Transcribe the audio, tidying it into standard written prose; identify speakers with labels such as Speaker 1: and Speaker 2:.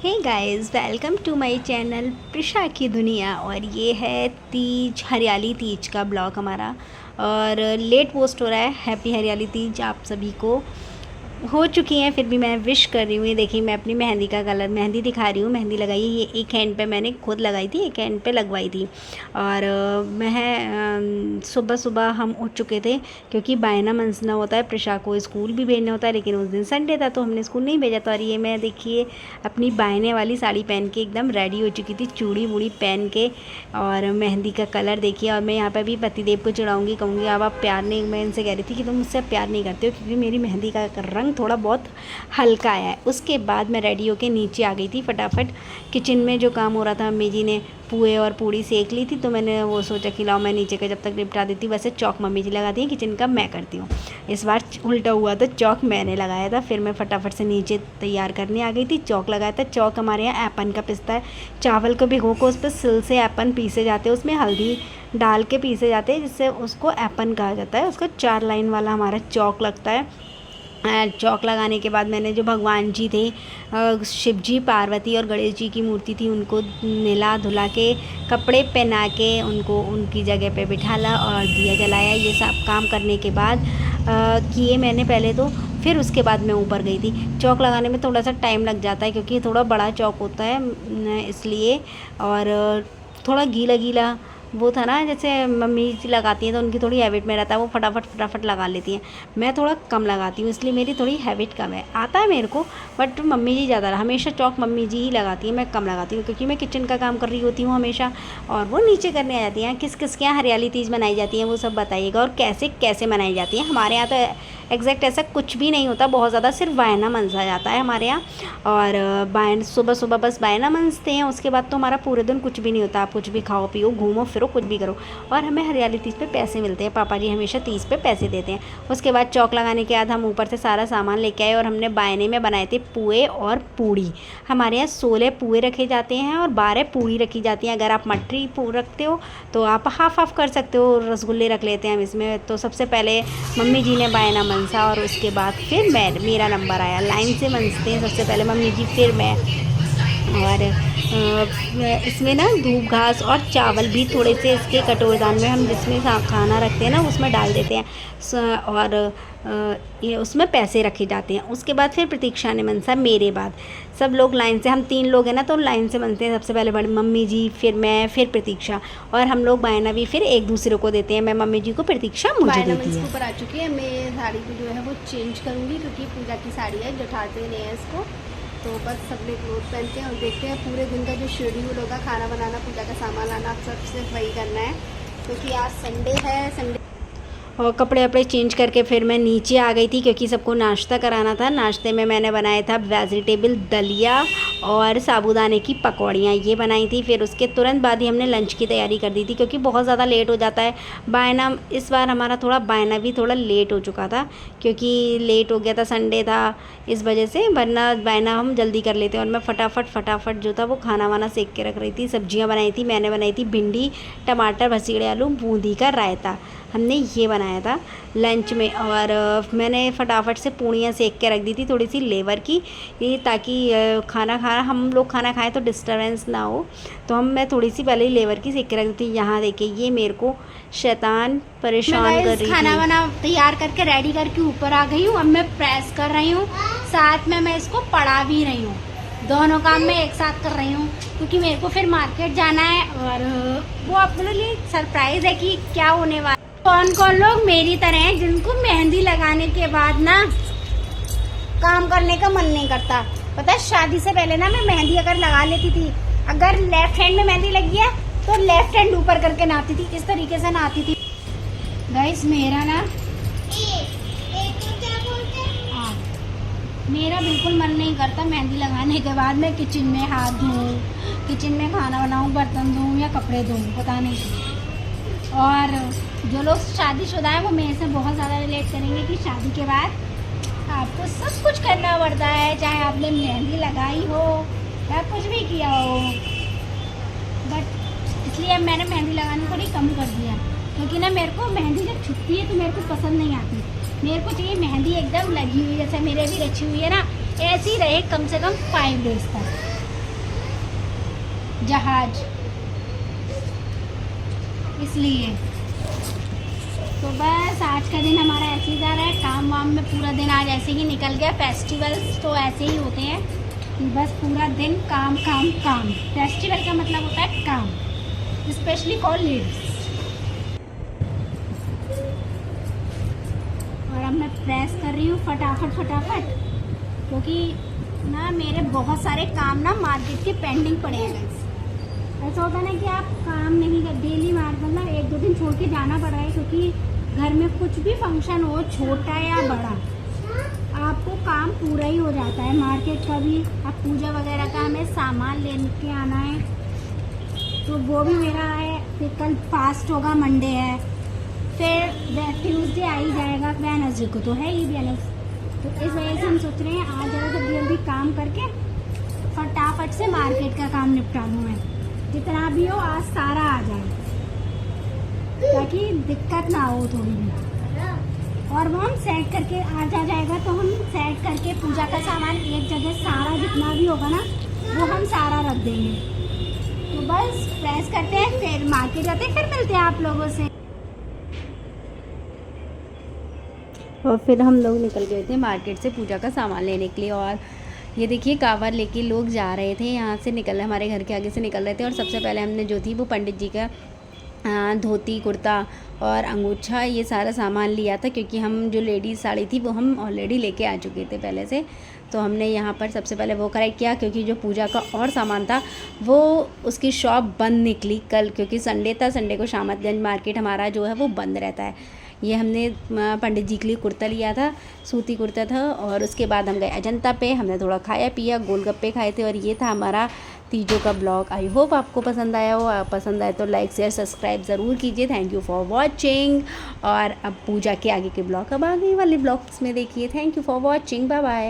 Speaker 1: Hey guys, welcome to my channel Prisha की दुनिया। और ये है तीज, हरियाली तीज का ब्लॉग हमारा। और लेट पोस्ट हो रहा है। हैप्पी हरियाली तीज आप सभी को। हो चुकी हैं फिर भी मैं विश कर रही हूँ। ये देखिए, मैं अपनी मेहंदी का कलर मेहंदी दिखा रही हूँ। मेहंदी लगाई है, ये एक हैंड पे मैंने खुद लगाई थी, एक हैंड पे लगवाई थी। और मैं सुबह सुबह हम उठ चुके थे क्योंकि बायना मंसना होता है, प्रिशा को स्कूल भी भेजना होता है, लेकिन उस दिन संडे था तो हमने स्कूल नहीं भेजा था। और ये मैं देखिए अपनी बायने वाली साड़ी पहन के एकदम रेडी हो चुकी थी, चूड़ी वूड़ी पहन के। और मेहंदी का कलर देखिए। और मैं यहाँ पे भी पतिदेव को चिढ़ाऊंगी, कहूँगी अब आप प्यार नहीं, मैं इनसे कह रही थी कि तुम मुझसे प्यार नहीं करते हो क्योंकि मेरी मेहंदी का रंग थोड़ा बहुत हल्का आया है। उसके बाद मैं रेडी होके नीचे आ गई थी फटाफट। किचन में जो काम हो रहा था, मम्मी जी ने पुए और पूड़ी सेक ली थी तो मैंने वो सोचा कि लाओ मैं नीचे का जब तक निपटा देती। वैसे चौक मम्मी जी लगाती हैं, किचन का मैं करती हूँ। इस बार उल्टा हुआ तो चौक मैंने लगाया था। फिर मैं फटाफट से नीचे तैयार करने आ गई थी। चौक लगाया था। चौक हमारे यहाँ एपन का पिसता है। चावल को भिगो को उस पर सिल से एपन पीसे जाते हैं, उसमें हल्दी डाल के पीसे जाते हैं, जिससे उसको एपन कहा जाता है। उसको 4 लाइन वाला हमारा चौक लगता है। चौक लगाने के बाद मैंने जो भगवान जी थे, शिव जी, पार्वती और गणेश जी की मूर्ति थी, उनको नहला धुला के कपड़े पहना के उनको उनकी जगह पे बिठाला और दिया जलाया। ये सब काम करने के बाद किए मैंने पहले तो। फिर उसके बाद मैं ऊपर गई थी। चौक लगाने में थोड़ा सा टाइम लग जाता है क्योंकि थोड़ा बड़ा चौक होता है, इसलिए। और थोड़ा गीला गीला वो था ना, जैसे मम्मी जी लगाती हैं तो उनकी थोड़ी हैबिट में रहता है, वो फटाफट फटाफट लगा लेती हैं। मैं थोड़ा कम लगाती हूँ, इसलिए मेरी थोड़ी हैबिट कम है। आता है मेरे को, बट मम्मी जी ज़्यादा हमेशा चौक मम्मी जी ही लगाती हैं, मैं कम लगाती हूँ क्योंकि मैं किचन का काम कर रही होती हूँ हमेशा और वो नीचे करने आ जाती हैं। किस किस के यहाँ हरियाली तीज मनाई जाती है वो सब बताइएगा, और कैसे कैसे मनाई जाती है। हमारे यहाँ तो एग्जैक्ट ऐसा कुछ भी नहीं होता, बहुत ज़्यादा सिर्फ बायना मनसा जाता है हमारे यहाँ। और बायन सुबह सुबह बस बायना मनसते हैं, उसके बाद तो हमारा पूरे दिन कुछ भी नहीं होता। आप कुछ भी खाओ पियो, घूमो फिरो, कुछ भी करो। और हमें हरियाली तीज पे पैसे मिलते हैं, पापा जी हमेशा तीज पे पैसे देते हैं। उसके बाद चौक लगाने के बाद हम ऊपर से सारा सामान लेके आए और हमने बायने में बनाए थे पुए और पूड़ी। हमारे यहाँ 16 पुए रखे जाते हैं और 12 पूड़ी रखी जाती हैं। अगर आप मटरी रखते हो तो आप हाफ हाफ कर सकते हो, रसगुल्ले रख लेते हैं हम इसमें। तो सबसे पहले मम्मी जी ने बायना मनसा और उसके बाद फिर मेरा नंबर आया। लाइन से मनसते हैं, सबसे पहले मम्मी जी फिर मैं। और इसमें ना धूप घास और चावल भी थोड़े से इसके कटोरदान में हम जिसमें खाना रखते हैं ना उसमें डाल देते हैं। और ये उसमें पैसे रखे जाते हैं। उसके बाद फिर प्रतीक्षा ने मनसा मेरे बाद। सब लोग लाइन से, हम 3 लोग हैं ना तो लाइन से मनते हैं। सबसे पहले बड़ी मम्मी जी, फिर मैं, फिर प्रतीक्षा। और हम लोग बायना भी फिर एक दूसरे को देते हैं। मैं मम्मी जी को, प्रतीक्षा मुझे देती है।
Speaker 2: ऊपर आ चुकी है। मैं साड़ी को जो है वो चेंज करूँगी क्योंकि पूजा की साड़ी है, जो ठाते नहीं है इसको। तो बस सब लोग क्लोथ पहनते हैं और देखते हैं पूरे दिन का जो शेड्यूल होगा, खाना बनाना, पूजा का सामान लाना, सब सिर्फ वही करना है क्योंकि आज संडे है। संडे
Speaker 1: और कपड़े वपड़े चेंज करके फिर मैं नीचे आ गई थी क्योंकि सबको नाश्ता कराना था। नाश्ते में मैंने बनाया था वेजिटेबल दलिया और साबूदाने की पकौड़ियाँ, ये बनाई थी। फिर उसके तुरंत बाद ही हमने लंच की तैयारी कर दी थी क्योंकि बहुत ज़्यादा लेट हो जाता है। बायना इस बार हमारा थोड़ा बायना भी थोड़ा लेट हो चुका था क्योंकि लेट हो गया था, संडे था इस वजह से, वरना बायना हम जल्दी कर लेते हैं। और मैं फटाफट जो था वो खाना वाना सेक के रख रही थी। सब्जियाँ बनाई थी, मैंने बनाई थी भिंडी, टमाटर, भसीड़े आलू, बूंदी का रायता, हमने ये बनाया था लंच में। और मैंने फटाफट से पूड़ियाँ सेक के रख दी थी, थोड़ी सी लेवर की, ये ताकि खाना हम लोग खाना खाएं तो डिस्टर्बेंस ना हो। तो मैं थोड़ी सी पहले ही लेवर की सेक के रख दी थी। यहाँ देखिए, ये मेरे को शैतान परेशान कर रही थी।
Speaker 2: खाना वाना तैयार करके रेडी करके ऊपर आ गई हूँ। अब मैं प्रेस कर रही हूँ, साथ में मैं इसको पढ़ा भी रही हूँ। दोनों काम मैं एक साथ कर रही हूँ क्योंकि मेरे को फिर मार्केट जाना है। और वो अपने लिए सरप्राइज है कि क्या होने वाला। कौन कौन लोग मेरी तरह हैं जिनको मेहंदी लगाने के बाद ना काम करने का मन नहीं करता। पता है, शादी से पहले ना मैं मेहंदी अगर लगा लेती थी, अगर लेफ्ट हैंड में मेहंदी लगी है तो लेफ्ट हैंड ऊपर करके नहाती थी, इस तरीके से नहाती थी। गाइस मेरा ना मेरा बिल्कुल मन नहीं करता मेहंदी लगाने के बाद मैं किचन में हाथ धोऊं, किचन में खाना बनाऊं, बर्तन धोऊं या कपड़े धोऊं, पता नहीं। और जो लोग शादीशुदा है वो मेरे से बहुत ज़्यादा रिलेट करेंगे कि शादी के बाद आपको सब कुछ करना पड़ता है, चाहे आपने मेहंदी लगाई हो या कुछ भी किया हो। बट इसलिए अब मैंने मेहंदी लगानी थोड़ी कम कर दिया क्योंकि ना मेरे को मेहंदी जब छुपती है तो मेरे को पसंद नहीं आती। मेरे को चाहिए मेहंदी एकदम लगी हुई, जैसे मेरे भी रची हुई है ना, ऐसी रहे कम से कम 5 डेज तक। जहाज, इसलिए तो बस आज का दिन हमारा ऐसे ही जा रहा है। काम वाम में पूरा दिन आज ऐसे ही निकल गया। फेस्टिवल्स तो ऐसे ही होते हैं कि बस पूरा दिन काम काम काम। फेस्टिवल का मतलब होता है काम, स्पेशली फॉर लेडीज। और अब मैं प्रेस कर रही हूँ फटाफट फटाफट, क्योंकि ना मेरे बहुत सारे काम ना मार्केट के पेंडिंग पड़े हैं। ऐसा होता है ना कि आप काम नहीं कर, डेली मतलब एक दो दिन छोड़ के जाना पड़ रहा है, क्योंकि घर में कुछ भी फंक्शन हो, छोटा या बड़ा, आपको काम पूरा ही हो जाता है। मार्केट का भी, अब पूजा वगैरह का हमें सामान लेके आना है, तो वो भी मेरा है। फिर कल फास्ट होगा, मंडे है, फिर ट्यूसडे आ ही जाएगा, वेडनेसडे को तो है ही वेडनेस। तो इस वजह से हम सोच रहे हैं आज ज़रा जल्दी जल्दी काम करके फटाफट से मार्केट का काम निपटा लूँ मैं। जितना भी हो आज सारा आ जाए, ताकि दिक्कत ना हो थोड़ी भी। और वो हम सेट करके आज आ जाएगा, तो हम सेट करके पूजा का सामान एक जगह सारा जितना भी होगा ना, वो हम सारा रख देंगे। तो बस प्रेस करते हैं, फिर मार्केट जाते हैं, फिर मिलते हैं आप लोगों से।
Speaker 1: और फिर हम लोग निकल गए थे मार्केट से पूजा का सामान लेने के लिए। और ये देखिए कांवर लेके लोग जा रहे थे, यहाँ से निकल रहे, हमारे घर के आगे से निकल रहे थे। और सबसे पहले हमने जो थी वो पंडित जी का धोती कुर्ता और अंगूछा ये सारा सामान लिया था, क्योंकि हम जो लेडीज़ साड़ी थी वो हम ऑलरेडी लेके आ चुके थे पहले से। तो हमने यहाँ पर सबसे पहले वो करेक्ट किया, क्योंकि जो पूजा का और सामान था वो उसकी शॉप बंद निकली कल, क्योंकि संडे था। संडे को शामतगंज मार्केट हमारा जो है वो बंद रहता है। ये हमने पंडित जी के लिए कुर्ता लिया था, सूती कुर्ता था। और उसके बाद हम गए अजंता पे, हमने थोड़ा खाया पिया, गोलगप्पे खाए थे। और ये था हमारा तीजों का ब्लॉग। आई होप आपको पसंद आया हो। पसंद आए तो लाइक शेयर सब्सक्राइब ज़रूर कीजिए। Thank you for watching. और अब पूजा के आगे के ब्लॉग अब आगे वाले ब्लॉग्स में देखिए। Thank you for watching, bye bye.